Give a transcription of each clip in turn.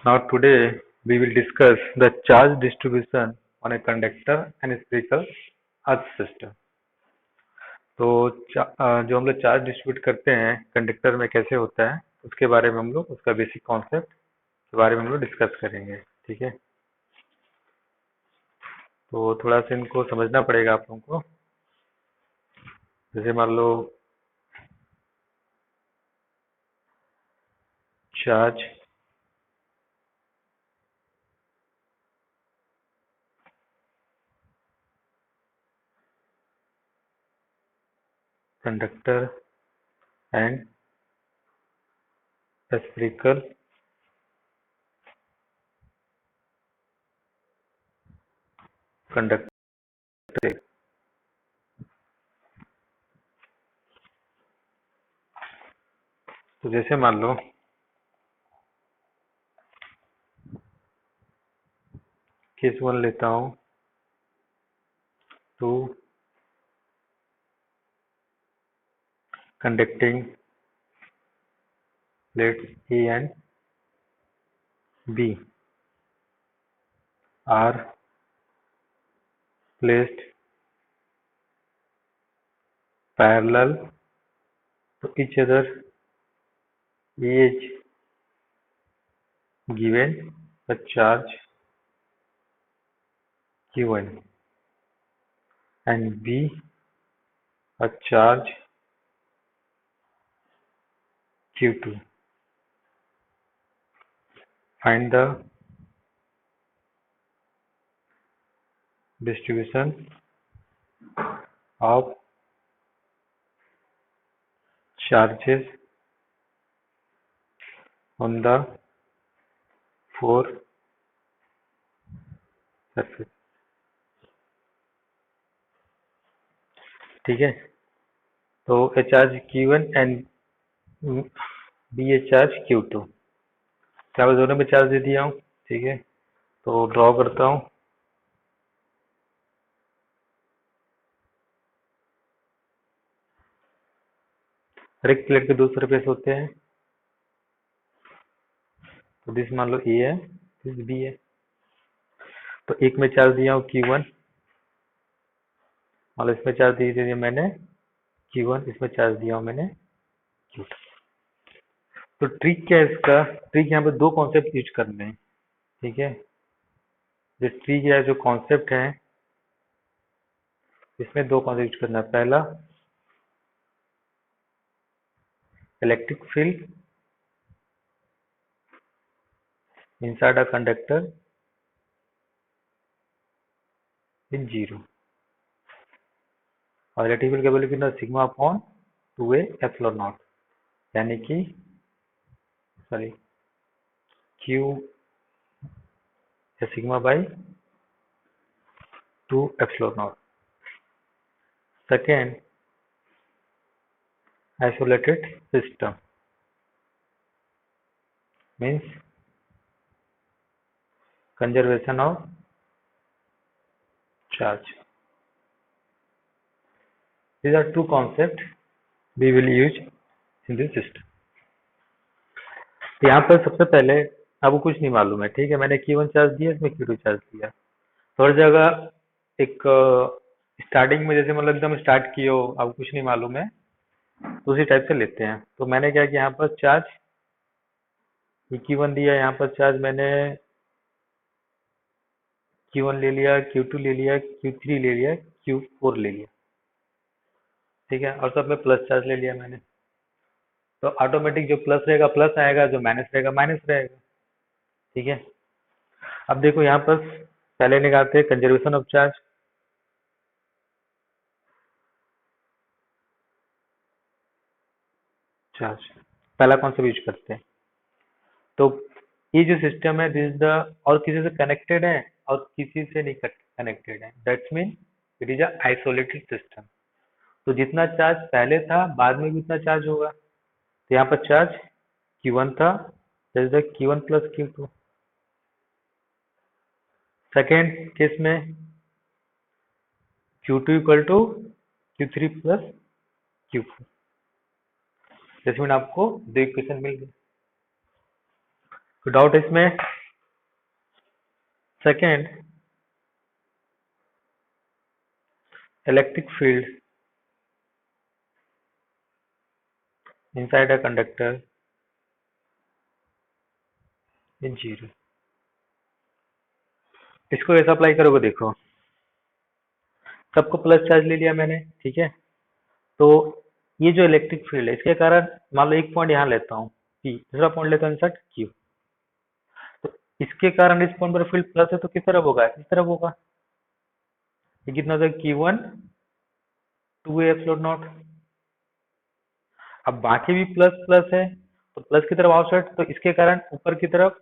Now today we will discuss the charge distribution on a conductor and spherical earth system. तो जो हम लोग charge distribute करते हैं कंडक्टर में कैसे होता है उसके बारे में हम लोग उसका बेसिक कॉन्सेप्ट के बारे में हम लोग डिस्कस करेंगे। ठीक है, तो थोड़ा सा इनको समझना पड़ेगा आप लोगों को। जैसे मान लो charge conductor and spherical conductor. तो जैसे मान लो केस वन लेता हूँ, two conducting plates A and B are placed parallel to each other. A is given a charge Q1 and B a charge Q2. Find the distribution of charges on the four surfaces. ठीक है, तो a charge Q1 and B a charge Q2। क्या मैं दोनों में charge दे दिया हूँ। ठीक है, तो ड्रॉ करता हूँ। हर एक प्लेट के दो सरफेस होते हैं, तो दिस मान लो ए है, दिस बी है। तो एक में चार्ज दिया हूँ Q1 और इसमें चार्ज दे दिया मैंने Q1, इसमें चार्ज दिया हूँ मैंने Q2। तो ट्रिक क्या है इसका? ट्रिक यहाँ पे दो कॉन्सेप्ट यूज करने हैं। ठीक है, जो ट्रिक है, जो कॉन्सेप्ट है, इसमें दो कॉन्सेप्ट यूज करना है। पहला electric field inside a conductor in zero और इलेक्ट्रिक फील्ड का वैल्यू कितना, sigma upon 2a epsilon not, यानी कि sorry Q sigma by 2 epsilon not. Second isolated system means conservation of charge. These are two concepts we will use in this system. यहाँ पर सबसे पहले आपको कुछ नहीं मालूम है। ठीक है, मैंने Q1 चार्ज दिया, इसमें Q2 चार्ज दिया। तो हर जगह एक स्टार्टिंग में जैसे मतलब एकदम स्टार्ट किए हो, आपको कुछ नहीं मालूम है, तो उसी टाइप से लेते हैं। तो मैंने क्या किया, यहाँ पर चार्ज Q1 दिया, यहाँ पर चार्ज मैंने Q1 ले लिया, Q2 ले लिया, Q3 ले लिया, Q4 ले लिया। ठीक है, और सब में प्लस चार्ज ले लिया मैंने। तो ऑटोमेटिक जो प्लस रहेगा प्लस आएगा, जो माइनस रहेगा माइनस रहेगा। ठीक है, अब देखो यहाँ पर पहले निकालते हैं कंजर्वेशन ऑफ चार्ज। चार्ज पहला कौन सा यूज करते हैं, तो ये जो सिस्टम है दिस द और किसी से कनेक्टेड है और किसी से नहीं कनेक्टेड है, that's mean it is a isolated system. तो जितना चार्ज पहले था बाद में भी उतना चार्ज होगा। तो यहाँ पर चार्ज Q1 था, that is the Q1 plus Q2। Second case में Q2 equal to Q3 plus Q4। जैसे मैंने आपको दो इक्वेशन मिल गई। तो डाउट इसमें? Second, electric field inside a conductor is zero। इसको कैसे अप्लाई करोगे? देखो, सबको प्लस चार्ज ले लिया मैंने, ठीक है। तो ये जो इलेक्ट्रिक फील्ड है, इसके कारण मान लो एक पॉइंट यहाँ लेता हूँ P, दूसरा पॉइंट लेता हूँ इंसर्ट Q। तो इसके कारण इस पॉइंट पर फील्ड प्लस है तो किस तरफ होगा? इस तरफ होगा। ये कितना होगा? Q1 2A epsilon not. अब बाकी भी प्लस प्लस है तो प्लस की तरफ आउटसाइड, तो इसके कारण ऊपर की तरफ,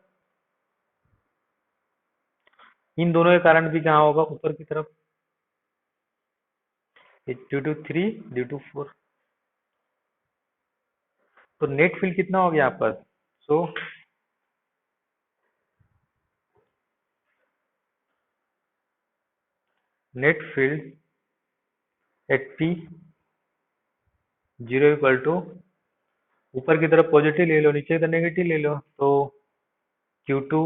इन दोनों के कारण भी कहाँ होगा? ऊपर की तरफ। Due to 3, due to 4। तो नेट फील्ड कितना हो गया यहाँ पर? So net field at P 0 equal to, ऊपर की तरफ पॉजिटिव ले लो, नीचे की तरफ नेगेटिव ले लो, तो Q2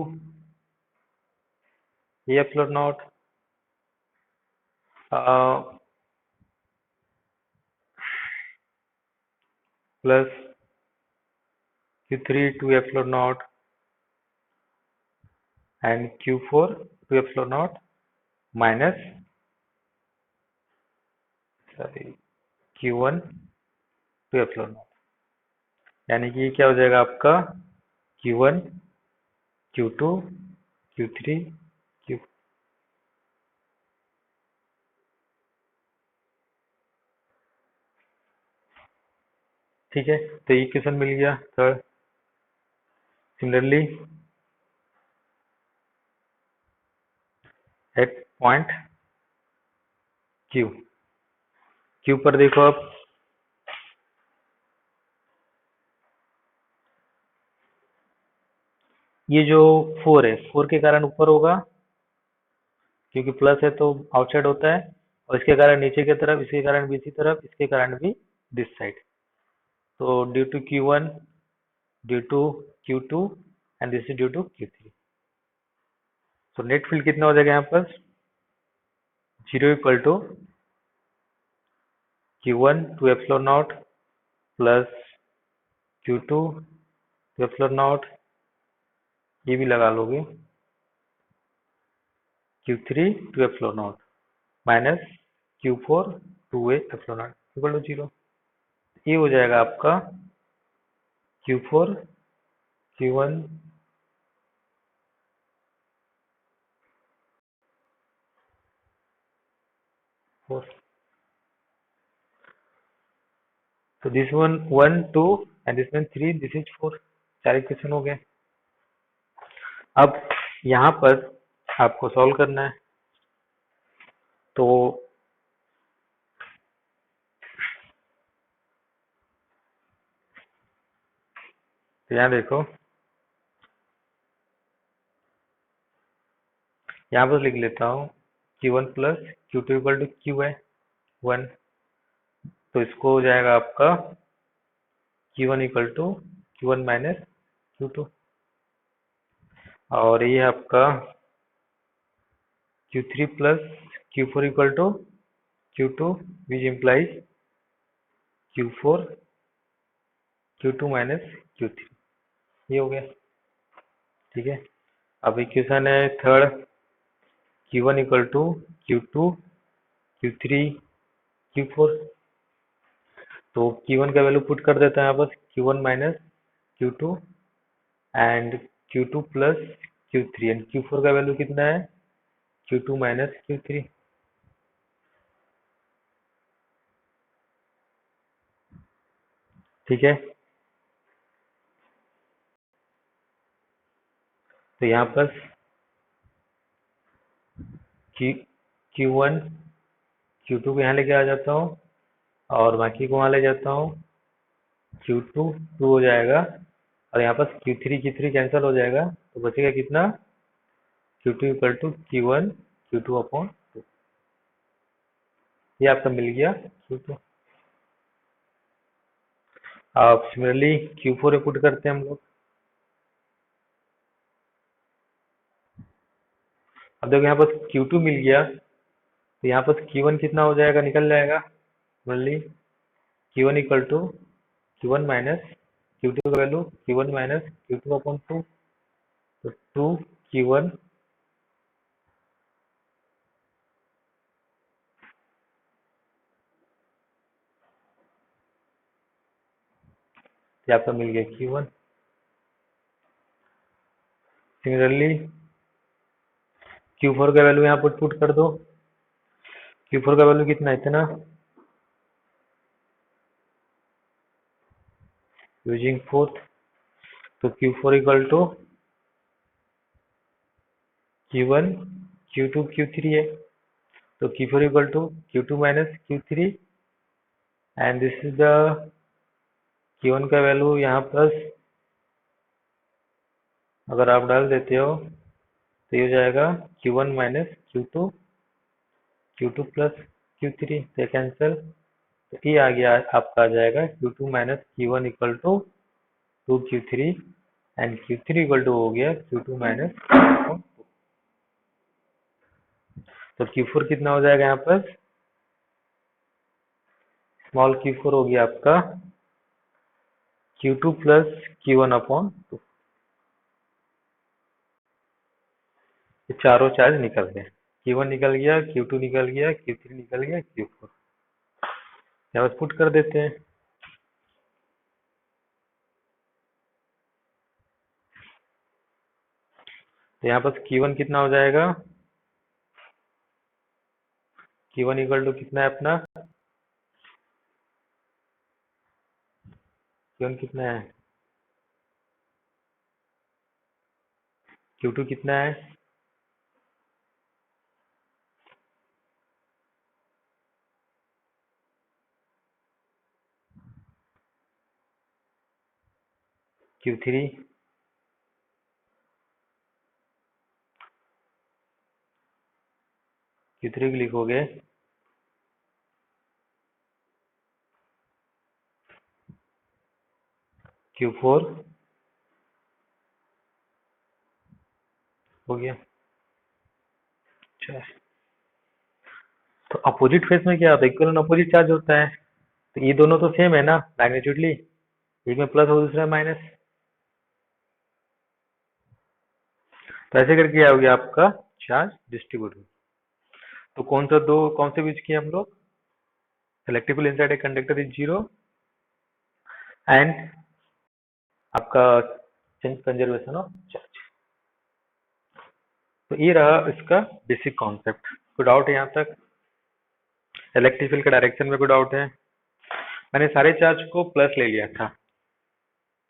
A epsilon nought plus Q3 2 epsilon not and Q4 2 epsilon nought minus sorry Q1 2 epsilon not. यानी कि क्या हो जाएगा आपका? Q1 Q2 Q3 Q। ठीक है, तो ये क्वेश्चन मिल गया third. Similarly at point Q पर देखो आप, ये जो 4 है, 4 के कारण ऊपर होगा क्योंकि प्लस है तो आउटसाइड होता है, और इसके कारण नीचे की तरफ, इसके कारण भी इसी तरफ, इसके कारण भी दिस साइड। तो due to Q1, due to Q2 and this is due to Q3। तो नेट फील्ड कितना हो जाएगा यहाँ पर? 0 equal to Q1 2 epsilon nought plus Q2 2 epsilon nought, ये भी लगा लोगे, Q3 2 epsilon nought minus Q4 2A epsilon nought equal to 0। ये हो जाएगा आपका Q4 Q1 4। तो this one 1 2 and this one 3, this is 4। चार इक्वेशन हो गए। अब यहाँ पर आपको सॉल्व करना है। तो यहाँ देखो, यहाँ पर लिख लेता हूँ Q1 plus Q2 equal to Q है 1। तो इसको हो जाएगा आपका Q1 equal to Q1 minus Q2, और ये आपका Q3 plus Q4 equal to Q2 which implies Q4 Q2 minus Q3। ये हो गया, ठीक है। अब इक्वेशन है third, Q1 equal to Q2 Q3 Q4। तो Q1 का वैल्यू पुट कर देते हैं यहाँ पर, Q1 minus Q2 and Q2 plus Q3 and Q4 का वैल्यू कितना है? Q2 minus Q3। ठीक है, तो यहाँ पर Q1 Q2 को यहाँ लेके आ जाता हूँ और बाकी को वहाँ ले जाता हूँ, Q2 2 हो जाएगा, और यहाँ पर Q3 कैंसिल हो जाएगा, तो बचेगा कितना? Q2 equal to Q1 Q2 upon 2। ये आपका मिल गया Q2। अब सिमिलरली Q4 पुट करते हैं हम लोग। अब देखो यहाँ पर Q2 मिल गया, तो यहाँ पर Q1 कितना हो जाएगा, निकल जाएगा only Q1 equal to Q1 minus Q2 का value Q1 minus Q2 upon 2, तो 2 Q1 ये आपका मिल गया Q1। सिमिलरली Q4 का वैल्यू यहाँ पर पुट कर दो, Q4 का वैल्यू कितना है, इतना, यूजिंग फोर्थ, तो Q4 equal to Q1 Q2 Q3 है, तो Q4 equal to Q2 minus Q3 and this is the Q1 का वैल्यू यहाँ प्लस, अगर आप डाल देते हो तो ये हो जाएगा Q1 minus Q2 Q2 plus Q3, तो कैंसिल, तो ये आ गया, आपका आ जाएगा Q2 minus Q1 equal to 2Q3 and Q3 equal to हो गया Q2 माइनस, तो Q4 कितना हो जाएगा यहाँ पर, स्मॉल Q4 हो गया आपका Q2 प्लस Q1 अपॉन 2, ये चारों चार्ज निकल गए, Q1 निकल गया, Q2 निकल गया, Q3 निकल गया, Q4 यहाँ बस पुट कर देते हैं, तो यहाँ पर Q1 कितना हो जाएगा, Q1 इक्वल टू कितना है अपना, Q1 कितना है, Q2 कितना है, Q3, Q3 को लिखोगे Q4 हो गया। अच्छा, तो अपोजिट फेस में क्या होता है, इक्वल अपोजिट चार्ज होता है, तो ये दोनों तो सेम है ना मैग्नीट्यूडली, एक में प्लस और दूसरा माइनस, तो ऐसे करके क्या हो गया आपका चार्ज डिस्ट्रीब्यूट। तो कौन से यूज किए हम लोग, electrical inside a conductor is zero and आपका कंजर्वेशन ऑफ चार्ज। तो ये रहा इसका बेसिक कॉन्सेप्ट। कोई डाउट है यहाँ तक, इलेक्ट्रिक फील्ड का डायरेक्शन में कोई डाउट है, मैंने सारे चार्ज को प्लस ले लिया था,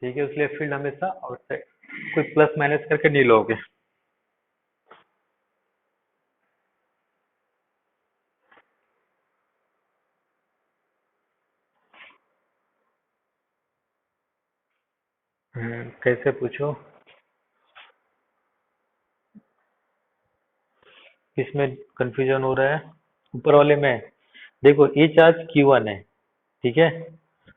ठीक है, इसलिए फील्ड हमेशा आउटसाइड, कोई प्लस माइनस करके नहीं लोगे। कैसे पूछो, किसमें कंफ्यूजन हो रहा है, ऊपर वाले में, देखो ये चार्ज Q1 है, ठीक है,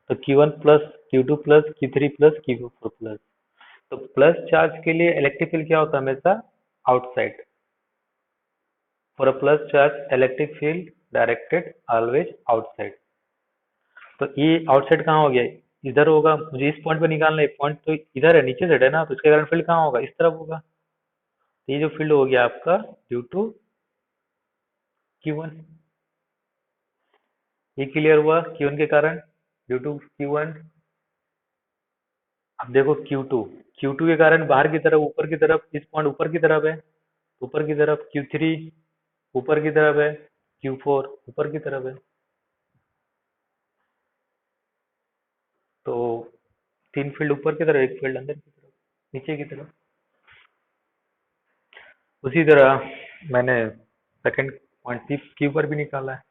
तो Q1 plus Q2 plus Q3 plus Q4 plus, तो प्लस चार्ज के लिए इलेक्ट्रिक फील्ड क्या होता है हमेशा outside, for a plus charge electric field directed always outside, तो ये आउटसाइड कहाँ हो गया, इधर होगा, मुझे इस पॉइंट पे निकालना है, पॉइंट तो इधर है, नीचे साइड है ना, तो इसके कारण फील्ड कहाँ होगा, इस तरफ होगा, तो ये जो फील्ड हो गया आपका ड्यू टू Q1, ये क्लियर हुआ Q1 के कारण ड्यू टू Q1। अब देखो Q2 के कारण बाहर की तरफ, ऊपर की तरफ, इस पॉइंट ऊपर की तरफ है, ऊपर की तरफ Q3 ऊपर की तरफ है, Q4 ऊपर की तरफ है, तो तीन फील्ड ऊपर की तरफ, एक फील्ड अंदर की तरफ, नीचे की तरफ। उसी तरह मैंने सेकंड पॉइंट Q पर भी निकाला है।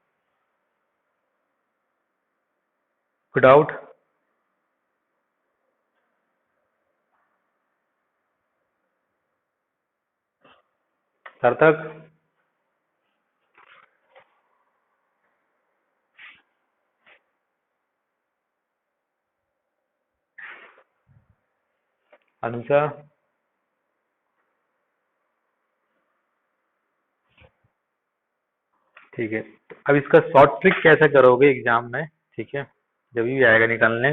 कोई डाउट, सार्थक, अनुषा, ठीक है, तो अब इसका शॉर्ट ट्रिक कैसे करोगे एग्जाम में, ठीक है, जब भी आएगा निकालने।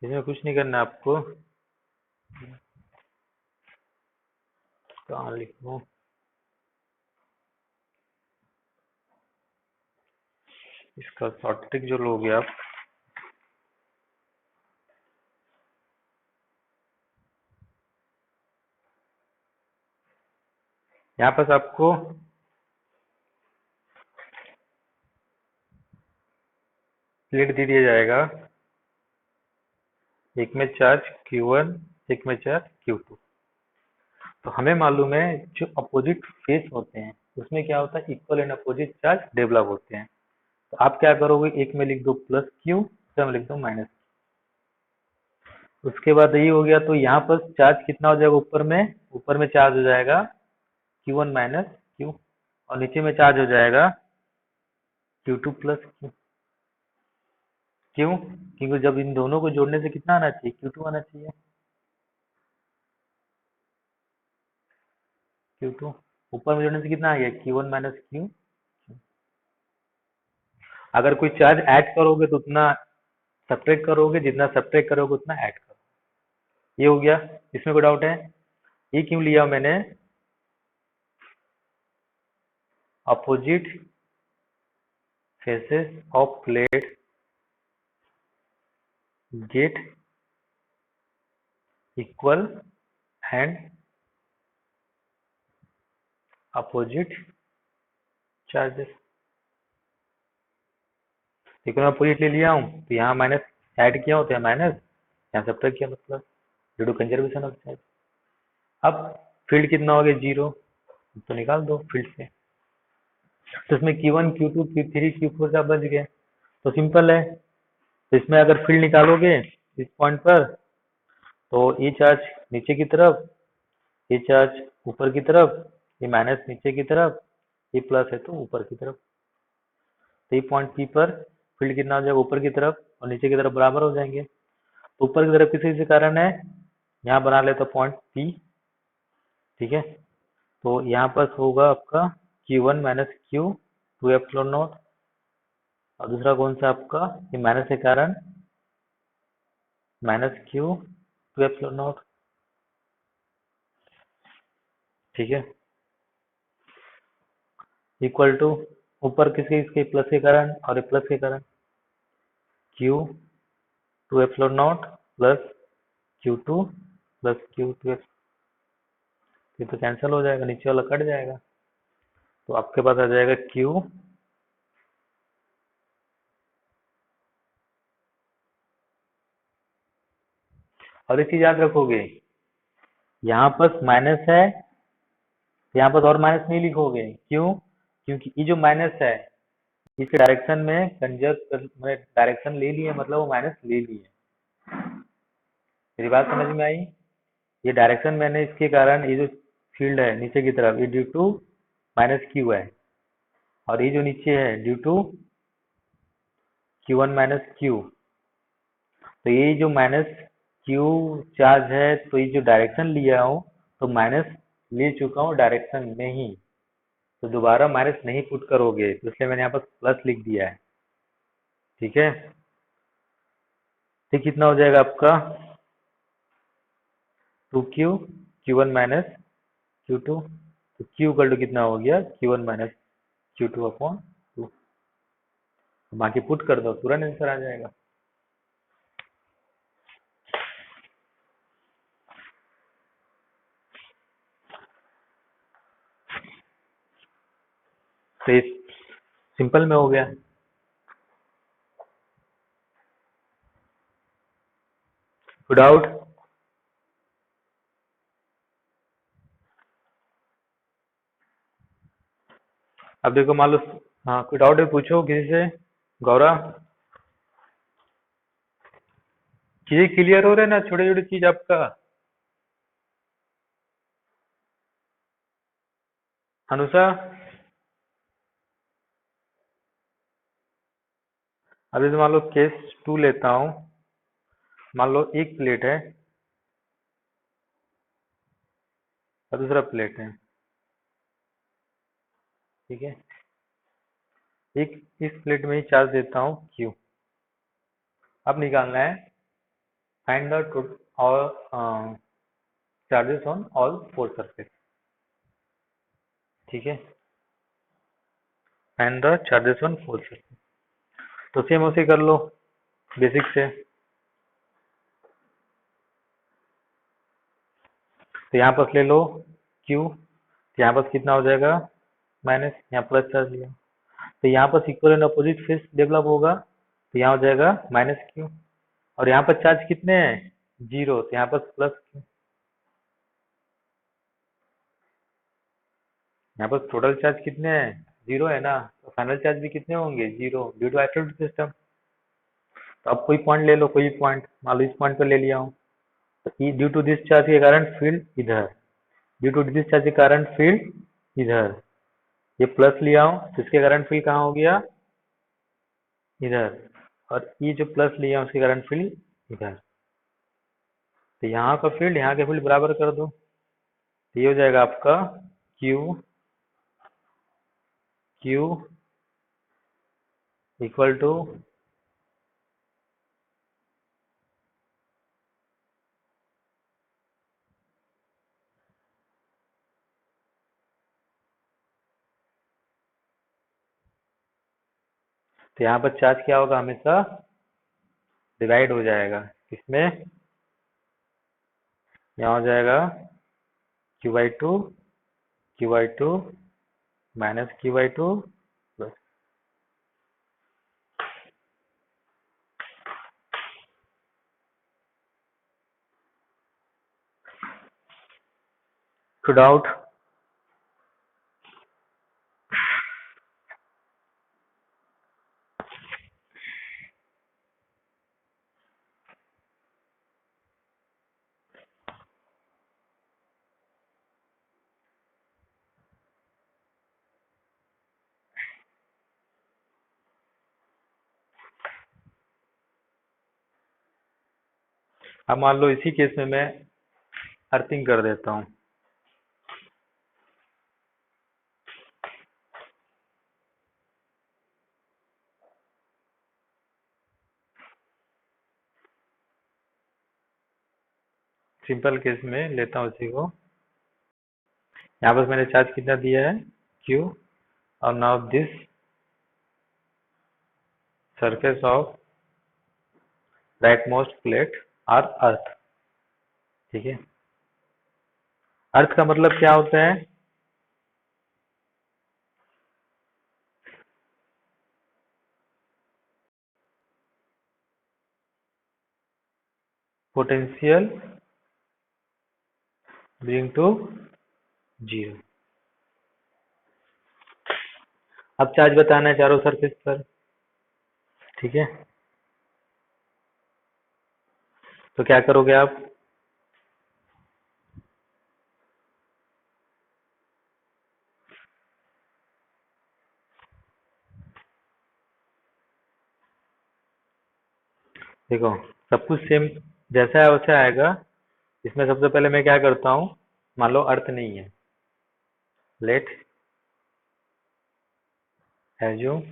इसमें कुछ नहीं करना आपको, कहाँ लिखूं, इसका शॉर्ट ट्रिक जो लोगे आप, यहाँ पास आपको प्लेट दे दिया जाएगा, एक में चार्ज Q1, एक में चार्ज Q2। तो हमें मालूम है जो अपोजिट फेस होते हैं उसमें क्या होता है, equal and opposite charge develop होते हैं। तो आप क्या करोगे, एक में लिख दो प्लस क्यू, दूसरे में लिख दो माइनस। उसके बाद ये हो गया, तो यहाँ पर चार्ज कितना हो जाएगा, ऊपर में चार्ज हो जाएगा Q1 माइनस क्यू, और नीचे में चार्ज हो जाएगा Q2 प्लस क्यू। क्यों? क्योंकि जब इन दोनों को जोड़ने से कितना आना चाहिए, Q2 आना चाहिए। Q2 ऊपर में जोड़ने से कितना आ गया, Q1 माइनस क्यू। अगर कोई चार्ज ऐड करोगे तो उतना सब्ट्रैक्ट करोगे, जितना सब्ट्रैक्ट करोगे उतना ऐड करोगे। ये हो गया, इसमें कोई डाउट है? ये क्यों लिया मैंने, opposite faces of plate get equal and opposite charges. देखो मैं अपोजिट ले लिया हूँ, तो यहाँ माइनस ऐड किया होता है माइनस, यहाँ सब्ट्रैक्ट किया, मतलब due to conservation of charge. अब फील्ड कितना हो गया, 0, तो निकाल दो फील्ड से। तो इसमें Q1 Q2 Q3 Q4 का बच गया, तो सिंपल है। तो इसमें अगर फील्ड निकालोगे इस पॉइंट पर, तो ये चार्ज नीचे की तरफ, ये चार्ज ऊपर की तरफ, ये माइनस नीचे की तरफ, ये प्लस है तो ऊपर की तरफ। तो ये पॉइंट पी पर फील्ड कितना हो जाएगा, ऊपर की तरफ और नीचे की तरफ बराबर हो जाएंगे। तो ऊपर की तरफ किसी से कारण है, यहाँ बना लेता पॉइंट पी, ठीक है। तो यहाँ पर होगा आपका Q1 minus Q, 2 epsilon not, और दूसरा कौन सा आपका, ये माइनस के कारण माइनस क्यू, 2 एप्सिलॉन नॉट, ठीक है, इक्वल टू ऊपर किसके, इसके प्लस के कारण और प्लस के कारण Q 2 epsilon nought plus Q2 plus Q2, ये तो कैंसिल हो जाएगा, नीचे वाला कट जाएगा, तो आपके पास आ जाएगा Q, और एक चीज याद रखोगे, यहाँ पर माइनस है, यहाँ पर और माइनस नहीं लिखोगे, क्यों? क्योंकि ये जो माइनस है इसके डायरेक्शन में कंजर्व में डायरेक्शन ले लिए, मतलब वो माइनस ले लिए। मेरी बात समझ में आई? ये डायरेक्शन मैंने इसके कारण, ये जो फील्ड है नीचे की तरफ, ये ड्यू टू माइनस क्यू है, और ये जो नीचे है due to Q1 minus Q. तो ये जो माइनस क्यू चार्ज है, तो ये जो डायरेक्शन लिया हूँ, तो माइनस ले चुका हूँ डायरेक्शन में ही, तो दोबारा माइनस नहीं पुट करोगे, तो इसलिए मैंने यहाँ पर प्लस लिख दिया है, ठीक है। तो कितना हो जाएगा आपका, 2Q, Q1 माइनस Q2, तो Q इक्वल टू कितना हो गया, Q1 माइनस Q2 अपॉन 2। बाकी पुट कर दो, तुरंत आंसर आ जाएगा। तो ये सिंपल में हो गया। कोई डाउट? अब देखो मान लो, हाँ कोई डाउट है पूछो किसी से। गौरव, चीजें क्लियर हो रहे हैं ना, छोटे छोटे चीज आपका? अनुषा, अभी तो मान लो केस 2 लेता हूँ। मान लो एक प्लेट है, और दूसरा प्लेट है। ठीक है, एक इस प्लेट में ही चार्ज देता हूँ Q। अब निकालना है फाइंड द और charges on all four surface. ठीक है, find the charges on four surface. तो सेम उसे कर लो बेसिक से। तो यहाँ पर ले लो Q, तो यहाँ पर कितना हो जाएगा माइनस, यहाँ प्लस चार्ज लिया, तो यहाँ पर equal and opposite face develop होगा, तो यहाँ हो जाएगा -Q। और यहाँ पर चार्ज कितने हैं, 0, तो यहाँ पर +Q। यहाँ पर टोटल चार्ज कितने हैं, 0 है ना, तो फाइनल चार्ज भी कितने होंगे, 0, ड्यू टू आइसोलेटेड सिस्टम। तो अब कोई पॉइंट ले लो, कोई पॉइंट मान लो इस पॉइंट पर ले लिया हूँ, तो ड्यू टू दिस चार्ज के कारण फील्ड इधर, ड्यू टू दिस चार्ज के कारण फील्ड इधर, ये प्लस लिया हूँ तो इसके कारण फील्ड कहाँ हो गया, इधर, और ये जो प्लस लिया हूँ उसके कारण फील्ड इधर। तो यहाँ का फील्ड यहाँ के फील्ड बराबर कर दो, तो ये हो जाएगा आपका Q इक्वल टू तो यहाँ पर चार्ज क्या होगा, हमेशा डिवाइड हो जाएगा किसमें, यहाँ हो जाएगा Q/2 Q/2 minus Q/2 plus. तो डाउट, अब मान लो इसी केस में मैं अर्थिंग कर देता हूँ। सिंपल केस में लेता हूँ इसी को, यहाँ पर मैंने चार्ज कितना दिया है, Q, और now this surface of rightmost plate are earth. ठीक है, अर्थ का मतलब क्या होता है, पोटेंशियल ब्रिंग टू 0। अब चार्ज बताना है चारों सरफेस पर। ठीक है, तो क्या करोगे आप, देखो सब कुछ सेम जैसा है वैसा आएगा। इसमें सबसे पहले मैं क्या करता हूँ, मान लो अर्थ नहीं है, लेट एज्यूम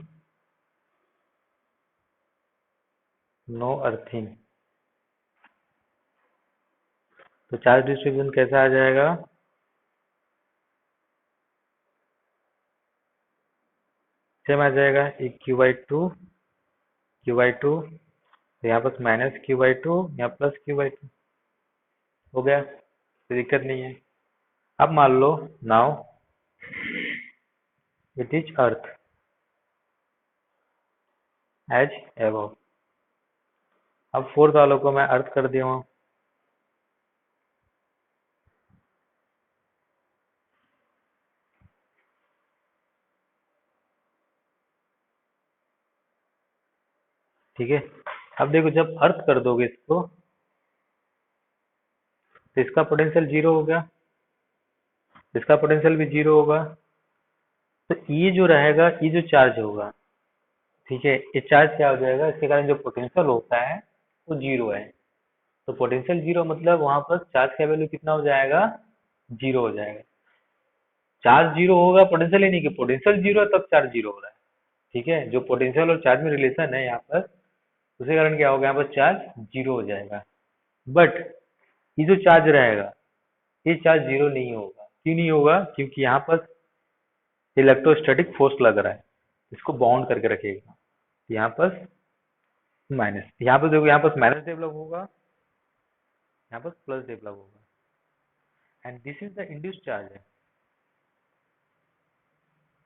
नो अर्थिंग, तो चार्ज डिस्ट्रीब्यूशन कैसा आ जाएगा, सेम आ जाएगा, एक Q/2 Q/2, तो यहाँ पर -Q/2 यहाँ +Q/2 हो गया, कोई दिक्कत नहीं है। अब मान लो now it is earth as above. अब फोर्थ वालों को मैं अर्थ कर दिया हूँ। ठीक है, अब देखो जब अर्थ कर दोगे इसको तो इसका पोटेंशियल 0 हो गया, इसका पोटेंशियल भी 0 होगा, तो ये जो रहेगा, ये जो चार्ज होगा, ठीक है, ये चार्ज क्या हो जाएगा, इसके कारण जो पोटेंशियल होता है वो 0 है। तो पोटेंशियल 0 मतलब वहां पर चार्ज का वैल्यू कितना हो जाएगा, जीरो हो जाएगा। चार्ज जीरो होगा पोटेंशियल ही नहीं, कि पोटेंशियल जीरो है तब चार्ज जीरो हो रहा है। ठीक है, जो पोटेंशियल और चार्ज में रिलेशन है यहाँ पर, उसके कारण क्या होगा, यहाँ पर चार्ज जीरो हो जाएगा। बट ये जो चार्ज रहेगा, ये चार्ज जीरो नहीं होगा। क्यों नहीं होगा? क्योंकि यहाँ पर इलेक्ट्रोस्टैटिक फोर्स लग रहा है, इसको बाउंड करके रखेगा। यहाँ पर माइनस, यहाँ पर देखो, यहाँ पर माइनस डेवलप होगा, यहाँ पर प्लस डेवलप होगा, and this is the induce charge है,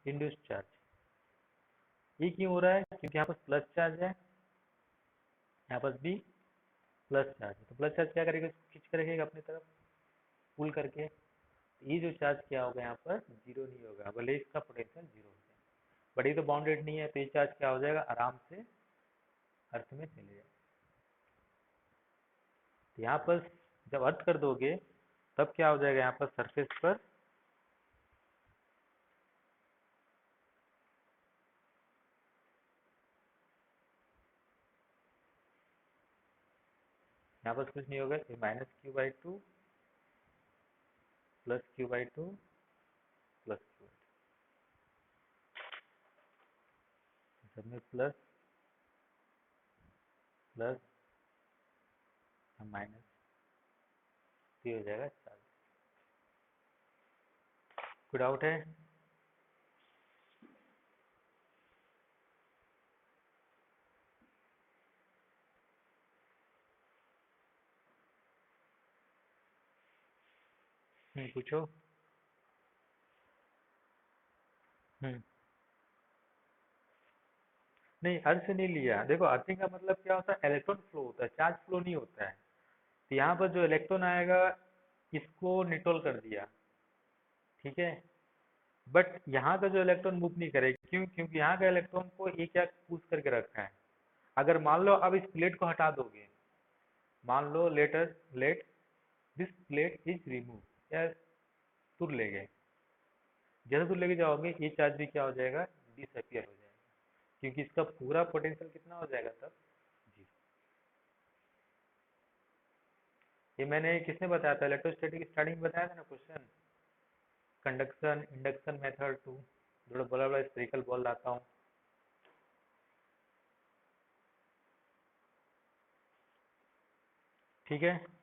इंड्यूस चार्ज। ये क्यों हो रहा है? क्योंकि यहाँ पर प्लस चार्ज है, यहाँ पर भी प्लस चार्ज है। तो प्लस चार्ज क्या करेगा, खींच कर रखेगा अपनी तरफ, पुल करके। ये जो चार्ज क्या होगा, यहाँ पर जीरो नहीं होगा, भले इसका पोटेंशियल जीरो हो जाए, बट ये तो बाउंडेड नहीं है, तो ये चार्ज क्या हो जाएगा, आराम से अर्थ में चले जाएगा। तो यहाँ पर जब अर्थ कर दोगे, तब क्या हो जाएगा, यहाँ पर सरफेस पर यहाँ पर कुछ नहीं होगा, minus Q by two plus Q by two plus Q, सब में प्लस प्लस माइनस, ये हो जाएगा चार्ज। कोई डाउट है? पूछो। हम्म नहीं, अर्थ से नहीं लिया। देखो, अर्थिंग का मतलब क्या होता है, इलेक्ट्रॉन फ्लो होता है, चार्ज फ्लो नहीं होता है। तो यहाँ पर जो इलेक्ट्रॉन आएगा, इसको न्यूट्रल कर दिया, ठीक है। बट यहाँ का जो इलेक्ट्रॉन मूव नहीं करेगा, क्यों? क्योंकि यहाँ का इलेक्ट्रॉन को ये क्या पुश करके रखा है। अगर मान लो अब इस प्लेट को हटा दोगे, मान लो let this plate is remove, या दूर ले गए, जैसे दूर लेके जाओगे, ये चार्ज भी क्या हो जाएगा, डिसअपियर हो जाएगा, क्योंकि इसका पूरा पोटेंशियल कितना हो जाएगा तब, जी। ये मैंने किसने बताया था, इलेक्ट्रोस्टैटिक स्टार्टिंग में बताया था ना question, conduction induction method two, थोड़ा बड़ा बड़ा स्पेरिकल बॉल लाता हूँ। ठीक है।